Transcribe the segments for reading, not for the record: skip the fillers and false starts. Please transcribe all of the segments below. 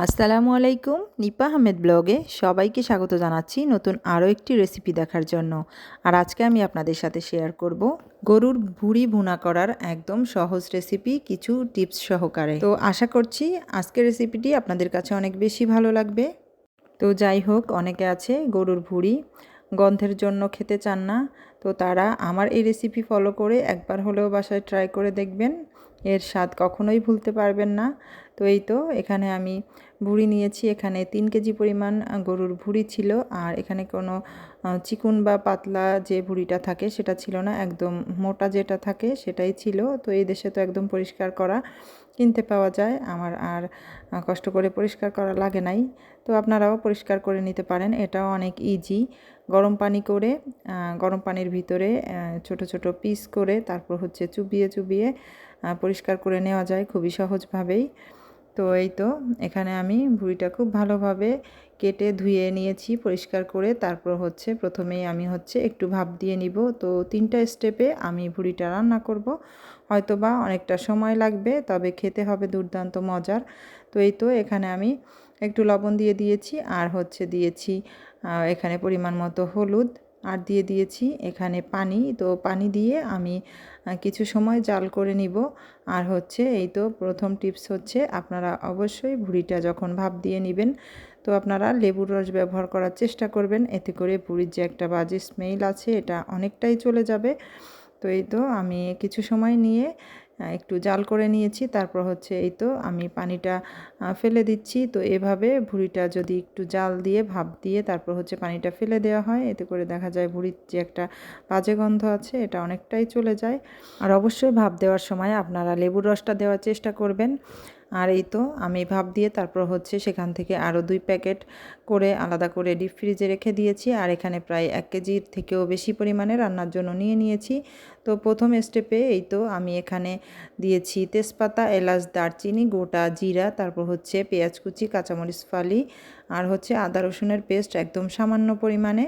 আসসালামু আলাইকুম, নিপা আহমেদ ব্লগে সবাইকে স্বাগত জানাচ্ছি নতুন আরও একটি রেসিপি দেখার জন্য। আর আজকে আমি আপনাদের সাথে শেয়ার করব গরুর ভুঁড়ি ভুনা করার একদম সহজ রেসিপি কিছু টিপস সহকারে। তো আশা করছি আজকের রেসিপিটি আপনাদের কাছে অনেক বেশি ভালো লাগবে। তো যাই হোক, অনেকে আছে গরুর ভুঁড়ি গন্ধের জন্য খেতে চান না, তো তারা আমার এই রেসিপি ফলো করে একবার হলেও বাসায় ট্রাই করে দেখবেন, এর স্বাদ কখনোই ভুলতে পারবেন না। তো এই তো এখানে আমি ভুঁড়ি নিয়েছি, এখানে 3 কেজি পরিমাণ গরুর ভুঁড়ি ছিল। আর এখানে কোনো চিকন বা পাতলা যে ভুঁড়িটা থাকে সেটা ছিল না, একদম মোটা যেটা থাকে সেটাই ছিল। তো এই দেশে তো একদম পরিষ্কার করা কিনতে পাওয়া যায়, আমার আর কষ্ট করে পরিষ্কার করা লাগে নাই। তো আপনারাও পরিষ্কার করে নিতে পারেন, এটাও অনেক ইজি। গরম পানি করে গরম পানির ভিতরে ছোট ছোট পিস করে তারপর হচ্ছে চুবিয়ে চুবিয়ে পরিষ্কার করে নেওয়া যায় খুবই সহজভাবেই। তো এই তো এখানে আমি ভুঁড়িটা খুব ভালোভাবে কেটে ধুয়ে নিয়েছি পরিষ্কার করে। তারপর হচ্ছে প্রথমেই আমি হচ্ছে একটু ভাপ দিয়ে নিব। তো 3টা স্টেপে আমি ভুঁড়িটা রান্না করব, হয়তোবা অনেকটা সময় লাগবে, তবে খেতে হবে দুর্দান্ত মজার। তো এই তো এখানে আমি একটু লবণ দিয়ে দিয়েছি, আর হচ্ছে দিয়েছি এখানে পরিমাণ মতো হলুদ, আর দিয়ে দিয়েছি এখানে পানি। তো পানি দিয়ে আমি কিছু সময় জাল করে নিব। আর হচ্ছে এই তো প্রথম টিপস হচ্ছে, আপনারা অবশ্যই ভুঁড়িটা যখন ভাপ দিয়ে নেবেন তো আপনারা লেবুর রস ব্যবহার করার চেষ্টা করবেন, এতে করে ভুঁড়ির যে একটা বাজে স্মেল আছে এটা অনেকটাই চলে যাবে। তো এই তো আমি কিছু সময় নিয়ে একটু জাল করে নিয়েছি, তারপর হচ্ছে এই তো আমি পানিটা ফেলে দিচ্ছি। তো এভাবে ভুঁড়িটা যদি একটু জাল দিয়ে ভাপ দিয়ে তারপর হচ্ছে পানিটা ফেলে দেওয়া হয়, এতে করে দেখা যায় ভুঁড়ির যে একটা বাজে গন্ধ আছে এটা অনেকটাই চলে যায়। আর অবশ্যই ভাপ দেওয়ার সময় আপনারা লেবুর রসটা দেওয়ার চেষ্টা করবেন। আর এই তো আমি ভাপ দিয়ে তারপর হচ্ছে সেখান থেকে আরও 2 প্যাকেট করে আলাদা করে ডিপ ফ্রিজে রেখে দিয়েছি। আর এখানে প্রায় 1 কেজির থেকেও বেশি পরিমাণে রান্নার জন্য নিয়ে নিয়েছি। তো প্রথম স্টেপে এই তো আমি এখানে দিয়েছি তেজপাতা, এলাচ, দারচিনি, গোটা জিরা, তারপর হচ্ছে পেঁয়াজ কুচি, কাঁচামরিচ ফালি, আর হচ্ছে আদা রসুনের পেস্ট একদম সামান্য পরিমাণে।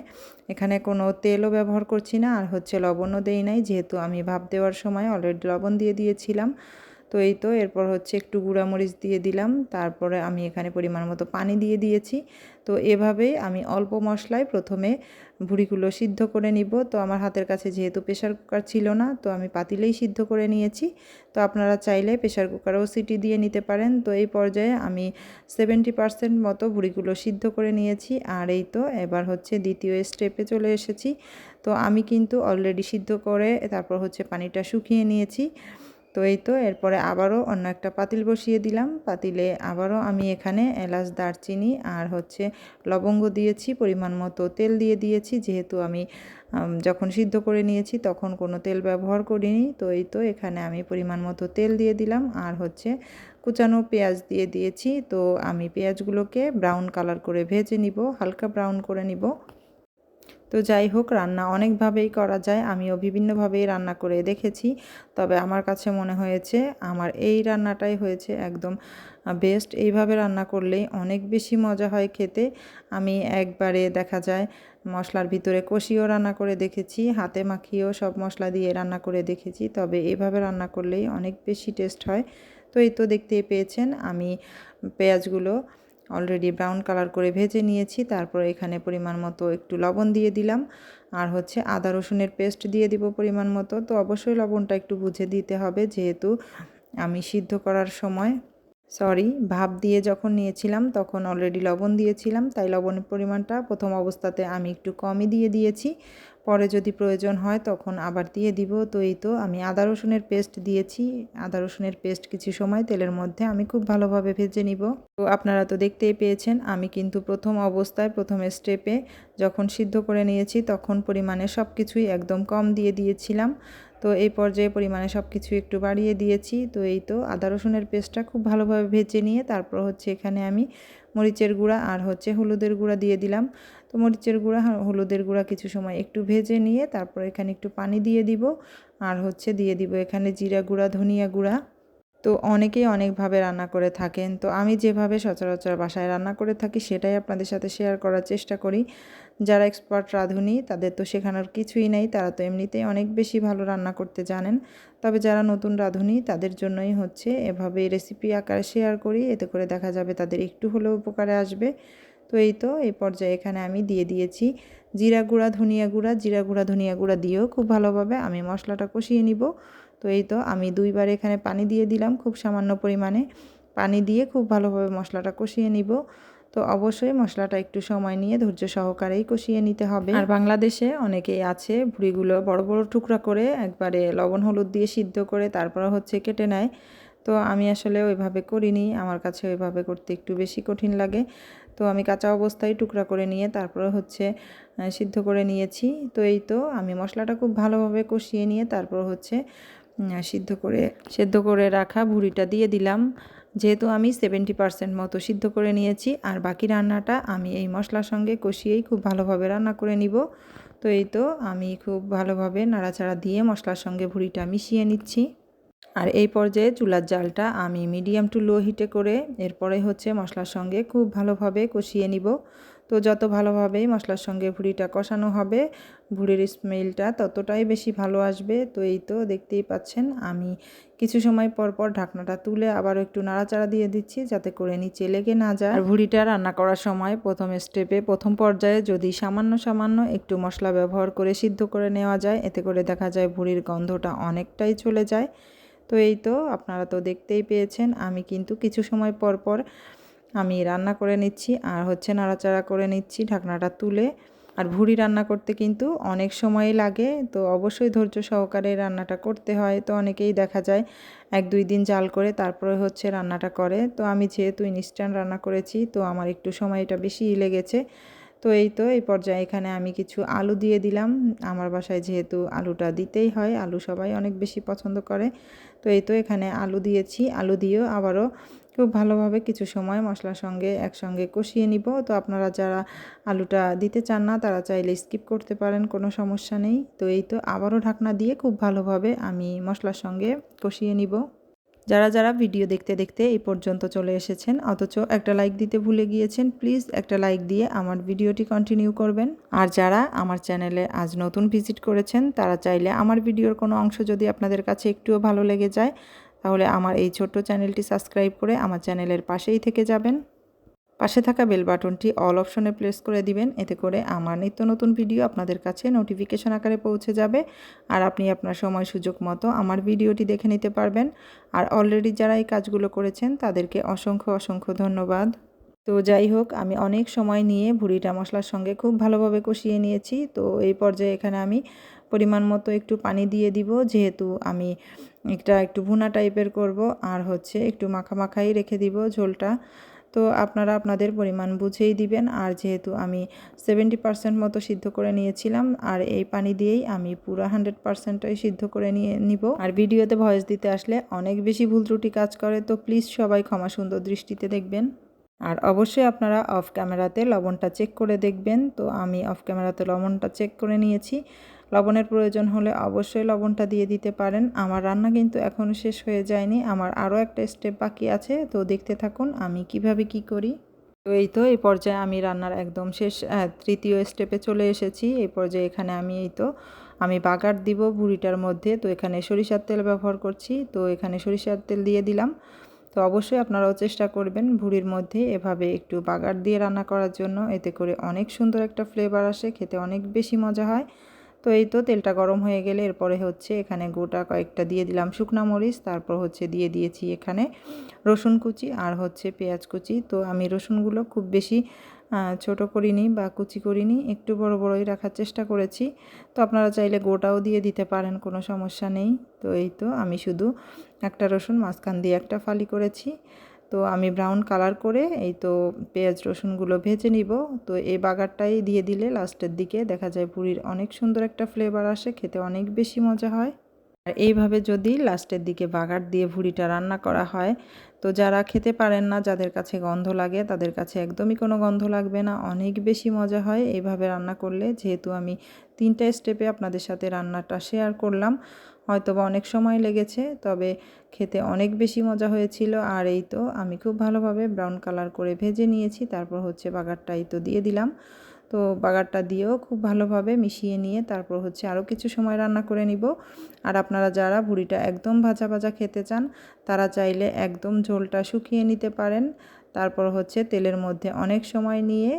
এখানে কোনো তেলও ব্যবহার করছি না, আর হচ্ছে লবণও দেই নাই, যেহেতু আমি ভাপ দেওয়ার সময় অলরেডি লবণ দিয়ে দিয়েছিলাম। তো এই তো এরপর হচ্ছে একটু গুঁড়ামরিচ দিয়ে দিলাম, তারপরে আমি এখানে পরিমাণ মতো পানি দিয়ে দিয়েছি। তো এভাবেই আমি অল্প মশলায় প্রথমে ভুঁড়িগুলো সিদ্ধ করে নিব। তো আমার হাতের কাছে যেহেতু প্রেশার কুকার ছিল না, তো আমি পাতিলেই সিদ্ধ করে নিয়েছি। তো আপনারা চাইলে প্রেশার কুকারেও সিটি দিয়ে নিতে পারেন। তো এই পর্যায়ে আমি 70% মতো ভুঁড়িগুলো সিদ্ধ করে নিয়েছি। আর এই তো এবার হচ্ছে দ্বিতীয় স্টেপে চলে এসেছি। তো আমি কিন্তু অলরেডি সিদ্ধ করে তারপর হচ্ছে পানিটা শুকিয়ে নিয়েছি। তো এই তো এরপরে আবারও অন্য একটা পাতিল বসিয়ে দিলাম, পাতিলে আবারও আমি এখানে এলাচ, দারচিনি আর হচ্ছে লবঙ্গ দিয়েছি, পরিমাণ মতো তেল দিয়ে দিয়েছি, যেহেতু আমি যখন সিদ্ধ করে নিয়েছি তখন কোনো তেল ব্যবহার করিনি। তো এই তো এখানে আমি পরিমাণ মতো তেল দিয়ে দিলাম, আর হচ্ছে কুচানো পেঁয়াজ দিয়ে দিয়েছি। তো আমি পেঁয়াজগুলোকে ব্রাউন কালার করে ভেজে নিব, হালকা ব্রাউন করে নিব। তো যাই হোক, রান্না অনেকভাবেই করা যায়, আমিও বিভিন্নভাবেই রান্না করে দেখেছি, তবে আমার কাছে মনে হয়েছে আমার এই রান্নাটাই হয়েছে একদম বেস্ট। এইভাবে রান্না করলেই অনেক বেশি মজা হয় খেতে। আমি একবারে দেখা যায় মশলার ভিতরে কষিয়েও রান্না করে দেখেছি, হাতে মাখিয়েও সব মশলা দিয়ে রান্না করে দেখেছি, তবে এভাবে রান্না করলেই অনেক বেশি টেস্ট হয়। তো এই তো দেখতেই পেয়েছেন আমি পেঁয়াজগুলো অলরেডি ব্রাউন কালার করে ভেজে নিয়েছি। তারপর এখানে পরিমাণ মতো একটু লবণ দিয়ে দিলাম, আর হচ্ছে আদা রসুনের পেস্ট দিয়ে দিব পরিমাণ মতো। তো অবশ্যই লবণটা একটু বুঝে দিতে হবে, যেহেতু আমি সিদ্ধ করার সময় ভাপ দিয়ে যখন নিয়েছিলাম তখন অলরেডি লবণ দিয়েছিলাম, তাই লবণের পরিমাণটা প্রথম অবস্থাতে আমি একটু কমই দিয়ে দিয়েছি, পরে যদি প্রয়োজন হয় তখন আবার দিয়ে দিব। তো এই তো আমি আদা রসুনের পেস্ট দিয়েছি, আদা রসুনের পেস্ট কিছু সময় তেলের মধ্যে আমি খুব ভালোভাবে ভেজে নিব। তো আপনারা তো দেখতেই পেয়েছেন আমি কিন্তু প্রথম অবস্থায় প্রথম স্টেপে যখন সিদ্ধ করে নিয়েছি তখন পরিমাণে সব কিছুই একদম কম দিয়ে দিয়েছিলাম। তো এই পর্যায়ে পরিমাণে সব কিছু একটু বাড়িয়ে দিয়েছি। তো এই তো আদা রসুনের পেস্টটা খুব ভালোভাবে ভেজে নিয়ে তারপর হচ্ছে এখানে আমি মরিচের গুঁড়া আর হচ্ছে হলুদের গুঁড়া দিয়ে দিলাম। তো মরিচের গুঁড়া হলুদের গুঁড়া কিছু সময় একটু ভেজে নিয়ে তারপর এখানে একটু পানি দিয়ে দিব, আর হচ্ছে দিয়ে দিব এখানে জিরা গুঁড়া, ধনিয়া গুঁড়া, তো অনেকেই অনেকভাবে রান্না করে থাকেন, তো আমি যেভাবে সচরাচর বাসায় রান্না করে থাকি সেটাই আপনাদের সাথে শেয়ার করার চেষ্টা করি। যারা এক্সপার্ট রাঁধুনি তাদের তো শেখানোর কিছুই নেই, তারা তো এমনিতেই অনেক বেশি ভালো রান্না করতে জানেন। তবে যারা নতুন রাঁধুনি তাদের জন্যই হচ্ছে এভাবে রেসিপি আকারে শেয়ার করি, এতে করে দেখা যাবে তাদের একটু হলেও উপকারে আসবে। তো এই পর্যায়ে এখানে আমি দিয়ে দিয়েছি জিরা গুঁড়া, ধনিয়া গুঁড়া, জিরা গুঁড়া, ধনিয়া গুঁড়া দিয়েও খুব ভালোভাবে আমি মশলাটা কষিয়ে নিব। তো আমি দুইবার এখানে পানি দিয়ে দিলাম, খুব সামান্য পরিমাণে পানি দিয়ে খুব ভালোভাবে মশলাটা কষিয়ে নিব। তো অবশ্যই মশলাটা একটু সময় নিয়ে ধৈর্য সহকারেই কষিয়ে নিতে হবে। আর বাংলাদেশে অনেকেই আছে ভুঁড়িগুলো বড় বড় টুকরা করে একবারে লবণ হলুদ দিয়ে সিদ্ধ করে তারপর হচ্ছে কেটে নেয়। তো আমি আসলে ওইভাবে করিনি, আমার কাছে ওইভাবে করতে একটু বেশি কঠিন লাগে। তো আমি কাঁচা অবস্থায় টুকরা করে নিয়ে তারপরে হচ্ছে সিদ্ধ করে নিয়েছি। তো আমি মশলাটা খুব ভালোভাবে কষিয়ে নিয়ে তারপর হচ্ছে সিদ্ধ করে রাখা ভুঁড়িটা দিয়ে দিলাম। যেহেতু আমি 70% মতো সিদ্ধ করে নিয়েছি, আর বাকি রান্নাটা আমি এই মশলার সঙ্গে কষিয়েই খুব ভালোভাবে রান্না করে নিব। তো আমি খুব ভালোভাবে নাড়াচাড়া দিয়ে মশলার সঙ্গে ভুঁড়িটা মিশিয়ে নিচ্ছি। আর এই পর্যায়ে চুলার জালটা আমি মিডিয়াম টু লো হিটে করে এরপরে হচ্ছে মশলার সঙ্গে খুব ভালোভাবে কষিয়ে নিব। তো যত ভালোভাবেই মশলার সঙ্গে ভুঁড়িটা কষানো হবে, ভুঁড়ির স্মেলটা ততটাই বেশি ভালো আসবে। তো দেখতেই পাচ্ছেন আমি কিছু সময় পর পর ঢাকনাটা তুলে আবারও একটু নাড়াচাড়া দিয়ে দিচ্ছি যাতে করে নিচে লেগে না যায়। আর ভুঁড়িটা রান্না করার সময় প্রথম পর্যায়ে যদি সামান্য একটু মশলা ব্যবহার করে সিদ্ধ করে নেওয়া যায়, এতে করে দেখা যায় ভুঁড়ির গন্ধটা অনেকটাই চলে যায়। তো আপনারা তো দেখতেই পেয়েছেন আমি কিন্তু কিছু সময় পর পর আমি রান্না করে নিচ্ছি আর হচ্ছে নাড়াচাড়া করে নিচ্ছি ঢাকনাটা তুলে। আর ভুঁড়ি রান্না করতে কিন্তু অনেক সময়ই লাগে, তো অবশ্যই ধৈর্য সহকারে রান্নাটা করতে হয়। তো অনেকেই দেখা যায় 1-2 দিন জাল করে তারপরে হচ্ছে রান্নাটা করে। তো আমি যেহেতু ইনস্ট্যান্ট রান্না করেছি তো আমার একটু সময়টা বেশিই লেগেছে। এই পর্যায়ে এখানে আমি কিছু আলু দিয়ে দিলাম। আমার বাসায় যেহেতু আলুটা দিতেই হয়, আলু সবাই অনেক বেশি পছন্দ করে। এখানে আলু দিয়েছি, আলু দিয়েও আবারও খুব ভালোভাবে কিছু সময় মশলার সঙ্গে একসঙ্গে কষিয়ে নিব। তো আপনারা যারা আলুটা দিতে চান না তারা চাইলে স্কিপ করতে পারেন, কোনো সমস্যা নেই। আবারও ঢাকনা দিয়ে খুব ভালোভাবে আমি মশলার সঙ্গে কষিয়ে নিব। যারা ভিডিও দেখতে দেখতে এই পর্যন্ত চলে এসেছেন অথচ একটা লাইক দিতে ভুলে গিয়েছেন, প্লিজ একটা লাইক দিয়ে আমার ভিডিওটি কন্টিনিউ করবেন। আর যারা আমার চ্যানেলে আজ নতুন ভিজিট করেছেন তারা চাইলে আমার ভিডিওর কোনো অংশ যদি আপনাদের কাছে একটুও ভালো লেগে যায় তাহলে আমার এই ছোট্ট চ্যানেলটি সাবস্ক্রাইব করে আমার চ্যানেলের পাশেই থেকে যাবেন। পাশে থাকা বেল বাটনটি অল অপশনে প্রেস করে দিবেন, এতে করে আমার নিত্য নতুন ভিডিও আপনাদের কাছে নোটিফিকেশন আকারে পৌঁছে যাবে আর আপনি আপনার সময় সুযোগ মতো আমার ভিডিওটি দেখে নিতে পারবেন। আর অলরেডি যারা এই কাজগুলো করেছেন তাদেরকে অসংখ্য ধন্যবাদ। তো যাই হোক, আমি অনেক সময় নিয়ে ভুঁড়িটা মশলার সঙ্গে খুব ভালোভাবে কষিয়ে নিয়েছি। তো এই পর্যায়ে এখানে আমি পরিমাণ মতো একটু পানি দিয়ে দিব, যেহেতু আমি একটু ভুনা টাইপের করব আর হচ্ছে একটু মাখাই রেখে দিব ঝোলটা। তো আপনারা আপনাদের পরিমাণ বুঝেই দিবেন। আর যেহেতু আমি 70% মতো সিদ্ধ করে নিয়েছিলাম আর এই পানি দিয়েই আমি পুরো 100%টাই সিদ্ধ করে নিব। আর ভিডিওতে ভয়েস দিতে আসলে অনেক বেশি ভুল ত্রুটি কাজ করে, তো প্লিজ সবাই ক্ষমা সুন্দর দৃষ্টিতে দেখবেন। আর অবশ্যই আপনারা অফ ক্যামেরাতে লবণটা চেক করে দেখবেন। তো আমি অফ ক্যামেরাতে লবণটা চেক করে নিয়েছি। লবণের প্রয়োজন হলে অবশ্যই লবণটা দিয়ে দিতে পারেন। আমার রান্না কিন্তু এখনও শেষ হয়ে যায়নি, আমার আরও একটা স্টেপ বাকি আছে, তো দেখতে থাকুন আমি কিভাবে কি করি। এই পর্যায়ে আমি রান্নার একদম শেষ তৃতীয় স্টেপে চলে এসেছি। এই পর্যায়ে এখানে আমি বাগার দিব ভুঁড়িটার মধ্যে। তো এখানে সরিষার তেল ব্যবহার করছি, তো এখানে সরিষার তেল দিয়ে দিলাম। তো অবশ্যই আপনারাও চেষ্টা করবেন ভুঁড়ির মধ্যে এভাবে একটু বাগার দিয়ে রান্না করার জন্য, এতে করে অনেক সুন্দর একটা ফ্লেভার আসে, খেতে অনেক বেশি মজা হয়। তো তেলটা গরম হয়ে গেলে এরপরে হচ্ছে এখানে গোটা কয়েকটা দিয়ে দিলাম শুকনা মরিচ, তারপর হচ্ছে দিয়ে দিয়েছি এখানে রসুন কুচি আর হচ্ছে পেঁয়াজ কুচি। তো আমি রসুনগুলো খুব বেশি ছোট করিনি বা কুচি করিনি, একটু বড়ই রাখার চেষ্টা করেছি। তো আপনারা চাইলে গোটাও দিয়ে দিতে পারেন, কোনো সমস্যা নেই। তো আমি শুধু একটা রসুন মাঝখান দিয়ে একটা ফালি করেছি। তো আমি ব্রাউন কালার করে পেঁয়াজ রসুনগুলো ভেজে নিব। তো এই বাগারটাই দিয়ে দিলে লাস্টের দিকে দেখা যায় ভুঁড়ির অনেক সুন্দর একটা ফ্লেভার আসে, খেতে অনেক বেশি মজা হয়। আর এইভাবে যদি লাস্টের দিকে বাগার দিয়ে ভুঁড়িটা রান্না করা হয়, তো যারা খেতে পারেন না, যাদের কাছে গন্ধ লাগে তাদের কাছে একদমই কোনো গন্ধ লাগবে না, অনেক বেশি মজা হয় এইভাবে রান্না করলে। যেহেতু আমি 3টা স্টেপে আপনাদের সাথে রান্নাটা শেয়ার করলাম, হয়তোবা অনেক সময় লেগেছে, তবে খেতে অনেক বেশি মজা হয়েছিল। আর এই তো আমি খুব ভালোভাবে ব্রাউন কালার করে ভেজে নিয়েছি। তারপর হচ্ছে বাগারটা এই তো দিয়ে দিলাম। তো বাগারটা দিয়েও খুব ভালোভাবে মিশিয়ে নিয়ে তারপর হচ্ছে আরও কিছু সময় রান্না করে নিব। আর আপনারা যারা ভুঁড়িটা একদম ভাজা ভাজা খেতে চান তারা চাইলে একদম ঝোলটা শুকিয়ে নিতে পারেন। তারপর হচ্ছে তেলের মধ্যে অনেক সময় নিয়ে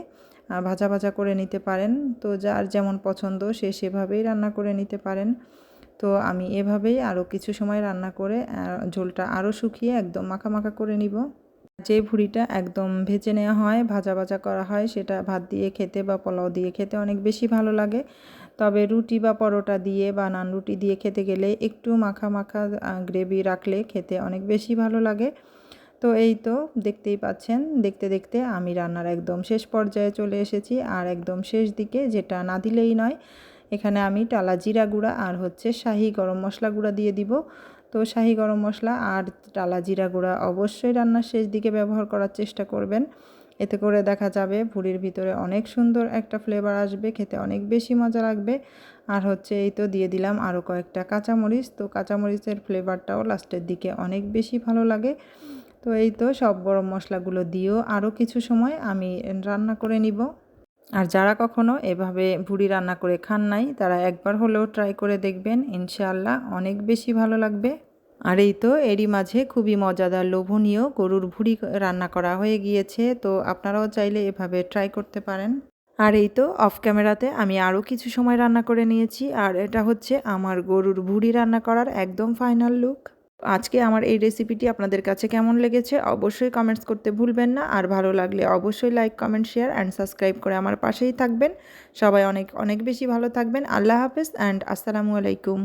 ভাজা ভাজা করে নিতে পারেন। তো যার যেমন পছন্দ সে সেভাবেই রান্না করে নিতে পারেন। তো আমি এভাবেই আরও কিছু সময় রান্না করে ঝোলটা আরও শুকিয়ে একদম মাখা মাখা করে নিব। যে ভুঁড়িটা একদম ভেজে নেওয়া হয়, ভাজা ভাজা করা হয়, সেটা ভাত দিয়ে খেতে বা পোলাও দিয়ে খেতে অনেক বেশি ভালো লাগে। তবে রুটি বা পরোটা দিয়ে বা নান রুটি দিয়ে খেতে গেলে একটু মাখা মাখা গ্রেভি রাখলে খেতে অনেক বেশি ভালো লাগে। তো এই তো দেখতেই পাচ্ছেন, দেখতে দেখতে আমি রান্নার একদম শেষ পর্যায়ে চলে এসেছি। আর একদম শেষ দিকে যেটা না দিলেই নয়, এখানে আমি টালা জিরা গুঁড়া আর হচ্ছে শাহি গরম মশলা গুঁড়া দিয়ে দিব। তো শাহি গরম মশলা আর টালা জিরা গুঁড়া অবশ্যই রান্নার শেষ দিকে ব্যবহার করার চেষ্টা করবেন। এতে করে দেখা যাবে ভুঁড়ির ভিতরে অনেক সুন্দর একটা ফ্লেভার আসবে, খেতে অনেক বেশি মজা লাগবে। আর হচ্ছে এই তো দিয়ে দিলাম আরও কয়েকটা কাঁচামরিচ। তো কাঁচামরিচের ফ্লেভারটাও লাস্টের দিকে অনেক বেশি ভালো লাগে। তো এই তো সব গরম মশলাগুলো দিয়েও আরও কিছু সময় আমি রান্না করে নিব। আর যারা কখনো এভাবে ভুঁড়ি রান্না করে খান নাই তারা একবার হলেও ট্রাই করে দেখবেন, ইনশাআল্লাহ অনেক বেশি ভালো লাগবে। আর এই তো এরই মাঝে খুবই মজাদার লোভনীয় গরুর ভুঁড়ি রান্না করা হয়ে গিয়েছে। তো আপনারাও চাইলে এভাবে ট্রাই করতে পারেন। আর এই তো অফ ক্যামেরাতে আমি আরও কিছু সময় রান্না করে নিয়েছি। আর এটা হচ্ছে আমার গরুর ভুঁড়ি রান্না করার একদম ফাইনাল লুক। আজকে আমার এই রেসিপিটি আপনাদের কাছে কেমন লেগেছে অবশ্যই কমেন্টস করতে ভুলবেন না। আর ভালো লাগলে অবশ্যই like, comment, share and subscribe করে আমার পাশেই থাকবেন। সবাই অনেক অনেক বেশি ভালো থাকবেন। আল্লাহ হাফেজ অ্যান্ড আসসালামু আলাইকুম।